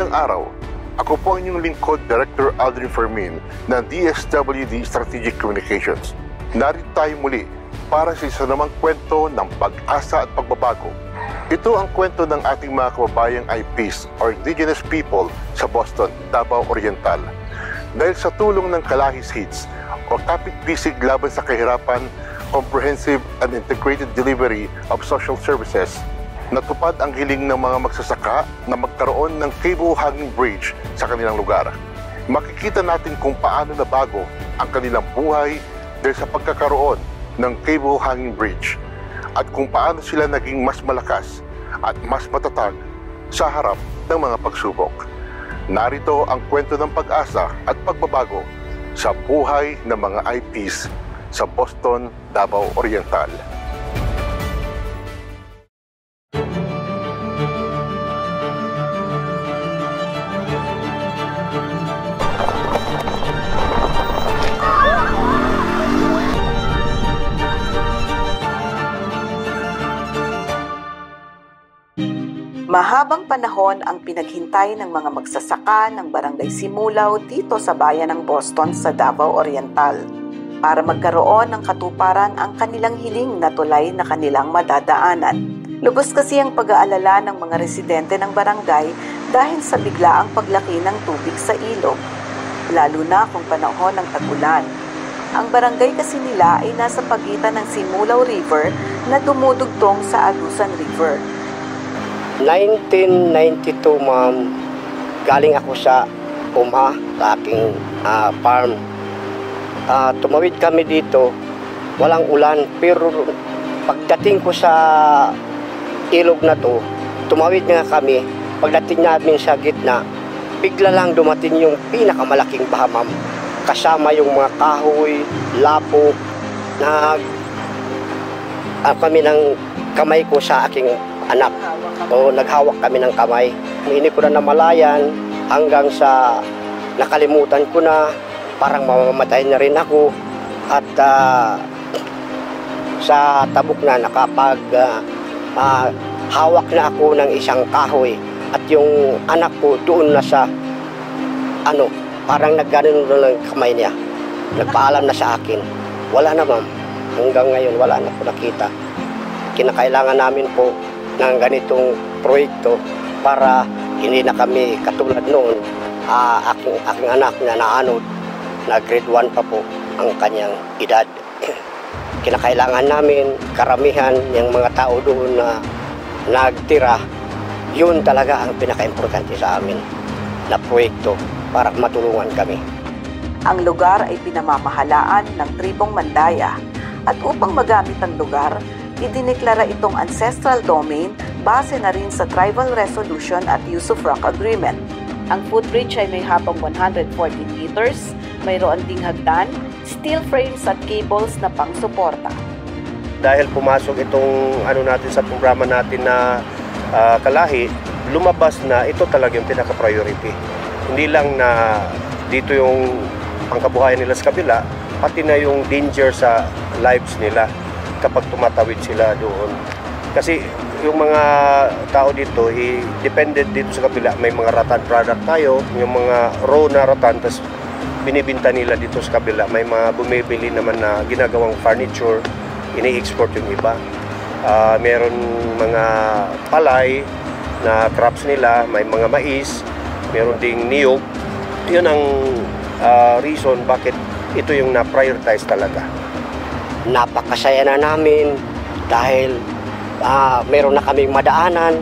Magandang araw. Ako po ang inyong lingkod, Director Aldrin Fermin ng DSWD Strategic Communications. Narito tayo muli para sa isa namang kwento ng pag-asa at pagbabago. Ito ang kwento ng ating mga kababayang IPs or Indigenous People sa Boston, Davao Oriental. Dahil sa tulong ng Kalahis Hits o kapit-bisig laban sa kahirapan, comprehensive and integrated delivery of social services, natupad ang hiling ng mga magsasaka na magkaroon ng cable hanging bridge sa kanilang lugar. Makikita natin kung paano nabago ang kanilang buhay dahil sa pagkakaroon ng cable hanging bridge at kung paano sila naging mas malakas at mas matatag sa harap ng mga pagsubok. Narito ang kwento ng pag-asa at pagbabago sa buhay ng mga IPs sa Boston, Davao Oriental. Mahabang panahon ang pinaghintay ng mga magsasaka ng Barangay Simulaw dito sa bayan ng Boston sa Davao Oriental para magkaroon ng katuparan ang kanilang hiling na tulay na kanilang madadaanan. Lubos kasi ang pag-aalala ng mga residente ng barangay dahil sa biglaang paglaki ng tubig sa ilog, lalo na kung panahon ng tag-ulan. Ang barangay kasi nila ay nasa pagitan ng Simulaw River na dumudugtong sa Agusan River. 1992, ma'am, galing ako sa Umha, sa aking farm. Tumawid kami dito, walang ulan, pero pagdating ko sa ilog na to, tumawid nga kami. Pagdating namin sa gitna, bigla lang dumating yung pinakamalaking baha, ma'am. Kasama yung mga kahoy, lapo, kami ng kamay ko sa aking anak. O naghawak kami ng kamay. Hindi ko na namalayan hanggang sa nakalimutan ko na, parang mamamatay na rin ako. At sa tabok na hawak na ako ng isang kahoy. At yung anak ko doon na sa parang nagganon na lang kamay niya. Nagpaalam na sa akin. Wala na, ma'am. Hanggang ngayon wala na po nakita. Kinakailangan namin po ng ganitong proyekto para hindi na kami katulad noon. Aking anak na na grade 1 pa po ang kanyang edad. Kinakailangan namin, karamihan yung mga tao doon na nagtira, yun talaga ang pinaka-importante sa amin na proyekto para matulungan kami. Ang lugar ay pinamamahalaan ng tribong Mandaya at upang magamit ang lugar, idineklara itong ancestral domain base na rin sa Tribal Resolution at Use of Rock Agreement. Ang footbridge ay may habang 140 meters, mayroon ding hagdan, steel frames at cables na pangsuporta. Dahil pumasok itong natin sa programa natin na Kalahi, lumabas na ito talaga yung pinaka-priority. Hindi lang na dito yung pangkabuhayan nila sa kabila, pati na yung danger sa lives nila kapag tumatawid sila doon. Kasi yung mga tao dito, dependent dito sa kabila, may mga rattan product tayo, yung mga raw na rattan, tapos binibinta nila dito sa kabila. May mga bumibili naman na ginagawang furniture, ini-export yung iba. Meron mga palay na crops nila, may mga mais, meron ding niyog. Yun ang reason bakit ito yung na-prioritize talaga. Napakasaya na namin dahil meron na kaming madaanan,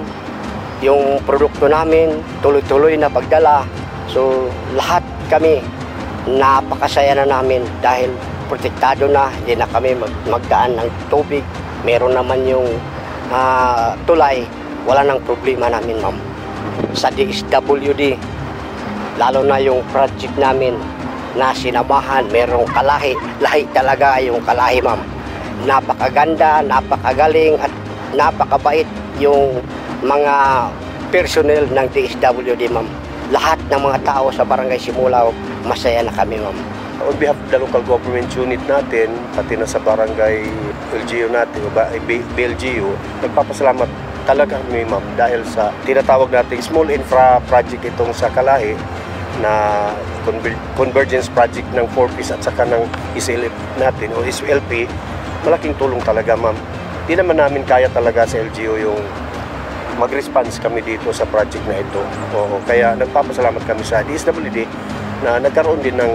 yung produkto namin tuloy-tuloy na pagdala. So lahat kami napakasaya na namin dahil protektado na, hindi na kami magdaan ng tubig. Meron naman yung tulay, wala nang problema namin, ma'am. Sa DSWD, lalo na yung project namin na sinamahan, merong Kalahi. Lahi talaga yung Kalahi, ma'am. Napakaganda, napakagaling at napakabait yung mga personnel ng DSWD, ma'am. Lahat ng mga tao sa Barangay Simulaw, masaya na kami, ma'am. On behalf of the local government unit natin, pati na sa Barangay LGU natin, BLGU, nagpapasalamat talagang minimum dahil sa tinatawag nating small infra project itong sa Kalahi na convergence project ng 4Ps at saka ng SLP natin o SLP. Malaking tulong talaga, ma'am. Di naman namin kaya talaga sa LGU yung mag-response kami dito sa project na ito. Oo, kaya nagpapasalamat kami sa DSWD na nagkaroon din ng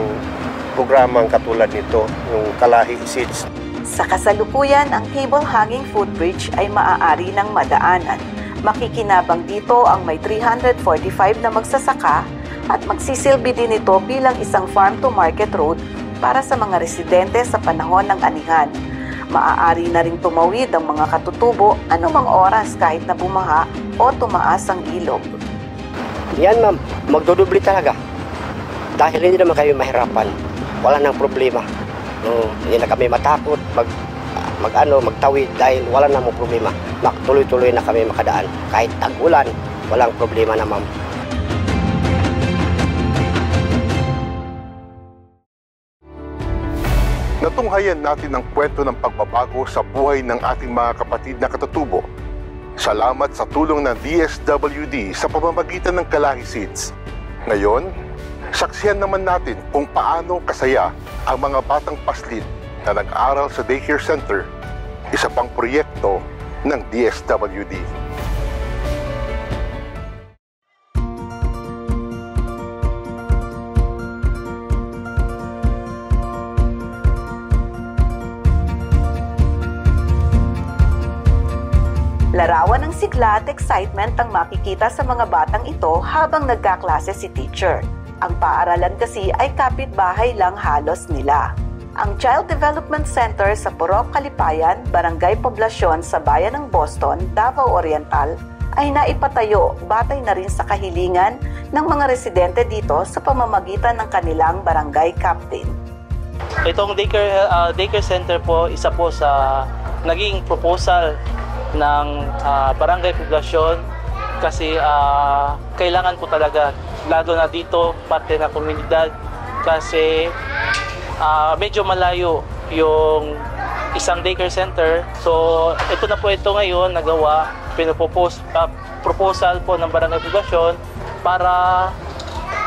programang katulad nito, yung Kalahi Seeds. Sa kasalukuyan, ang cable hanging footbridge ay maaari ng madaanan. Makikinabang dito ang may 345 na magsasaka at magsisilbi din ito bilang isang farm-to-market road para sa mga residente sa panahon ng anihan. Maaari na rin tumawid ang mga katutubo anumang oras kahit na bumaha o tumaas ang ilog. Yan ma'am, magdudubli talaga. Dahil hindi naman kayo mahirapan. Wala nang problema. Hindi na kami matakot magtawid dahil wala namang problema. Tuloy-tuloy na kami makadaan. Kahit tag-ulan, walang problema na ma'am. Natunghayan natin ang kwento ng pagbabago sa buhay ng ating mga kapatid na katutubo. Salamat sa tulong ng DSWD sa pamamagitan ng Kalahi Seeds. Ngayon, saksihan naman natin kung paano kasaya ang mga batang paslid na nag-aral sa daycare center, isa pang proyekto ng DSWD. Larawan ng sigla at excitement ang makikita sa mga batang ito habang nagkaklase si teacher. Ang paaralan kasi ay kapitbahay lang halos nila. Ang Child Development Center sa Purok Kalipayan, Barangay Poblasyon sa Bayan ng Boston, Davao Oriental ay naipatayo batay na rin sa kahilingan ng mga residente dito sa pamamagitan ng kanilang barangay captain. Itong daycare center po, isa po sa naging proposal ng Barangay Poblasyon kasi kailangan po talaga, lalo na dito, parte ng komunidad kasi medyo malayo yung isang daycare center. So ito na po ito ngayon nagawa, proposal po ng Barangay Poblasyon para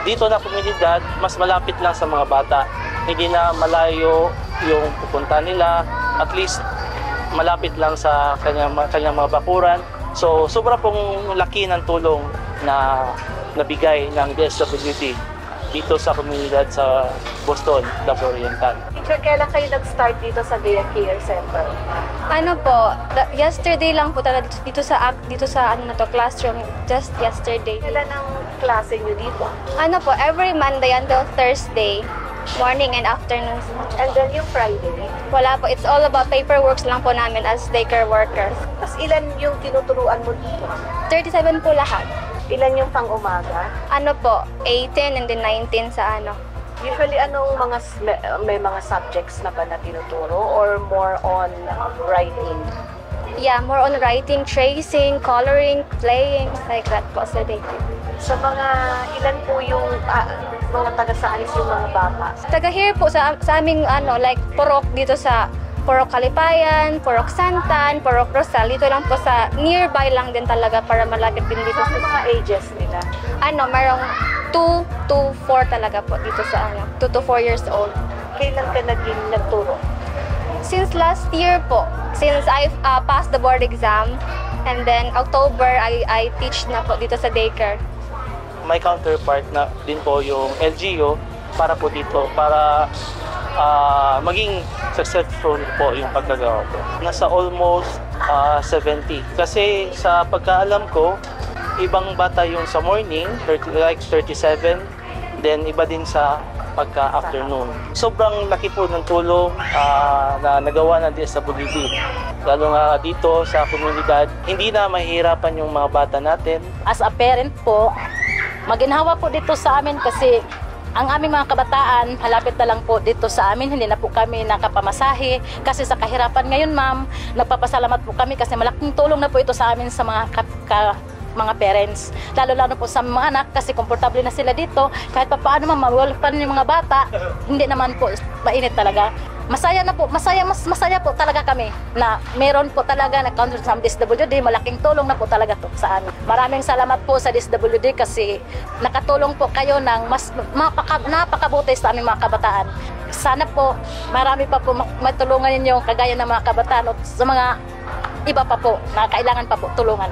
dito na komunidad, mas malapit lang sa mga bata. Hindi na malayo yung pupunta nila, at least malapit lang sa kanyang mga bakuran. So sobra pong laki ng tulong na nabigay ng DSWD dito sa komunidad sa Boston, Davao Oriental. Teacher, kailan kayo nag-start dito sa daycare center? Ano po, yesterday lang po talaga dito sa classroom, just yesterday. Kailan ang klase nyo dito? Ano po, every Monday until Thursday, morning and afternoon. And then yung Friday? Wala po, it's all about paperworks lang po namin as daycare workers. Tapos ilan yung tinuturuan mo dito? 37 po lahat. Ilan yung pang-umaga? Ano po, 18 and then 19 sa ano. Usually, anong may mga subjects na ba na tinuturo or more on writing? Yeah, more on writing, tracing, coloring, playing, like that po sa daycare. Sa mga ilan po yung mga taga-saan yung mga bata? Taga here po sa aming like Purok dito sa Purok Kalipayan, Purok Santan, Purok Rosal. Dito lang po sa nearby lang din talaga para malapit din dito. Ano mga ages nila? Merong 2 to 4 talaga po dito sa 2 to 4 years old. Kailan ka naging nagturo? Since last year po. Since I passed the board exam, and then October I teach na po dito sa daycare. May counterpart na din po yung LGU para po dito, para maging successful po yung pagkagawa ko. Nasa almost 70. Kasi sa pagkaalam ko, ibang bata yung sa morning, like 37, then iba din sa pagka-afternoon. Sobrang laki po ng tulong na nagawa ng DSWD. Lalo nga dito sa komunidad, hindi na mahihirapan yung mga bata natin. As a parent po, maginhawa po dito sa amin kasi ang aming mga kabataan, halapit na lang po dito sa amin, hindi na po kami nakapamasahe. Kasi sa kahirapan ngayon, ma'am, nagpapasalamat po kami kasi malaking tulong na po ito sa amin sa mga mga parents. Lalo-lalo po sa mga anak kasi komportable na sila dito. Kahit pa paano mawalpan yung mga bata, hindi naman po mainit talaga. masaya na po, masaya po talaga kami na meron po talaga na counter sa DSWD. Malaking tulong na po talaga to sa amin. Maraming salamat po sa DSWD kasi nakatulong po kayo ng mas napakabuti sa aming mga kabataan. Sana po marami pa po matulungan ninyo kagaya ng mga kabataan at sa mga iba pa po na kailangan pa po tulungan.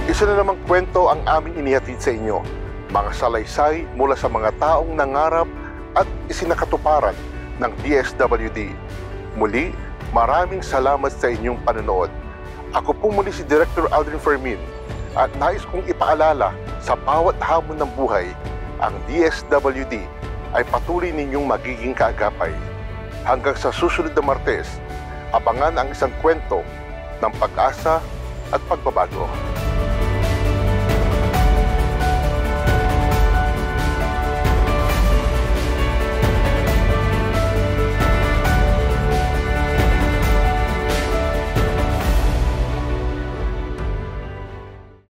Isa na namang kwento ang aming inihatid sa inyo. Mga salaysay mula sa mga taong nangarap at isinakatuparan ng DSWD. Muli, maraming salamat sa inyong panonood. Ako po muli si Director Aldrin Fermin at nais kong ipaalala sa bawat hamon ng buhay, ang DSWD ay patuloy ninyong magiging kaagapay. Hanggang sa susunod na Martes, abangan ang isang kwento ng pag-asa at pagbabago.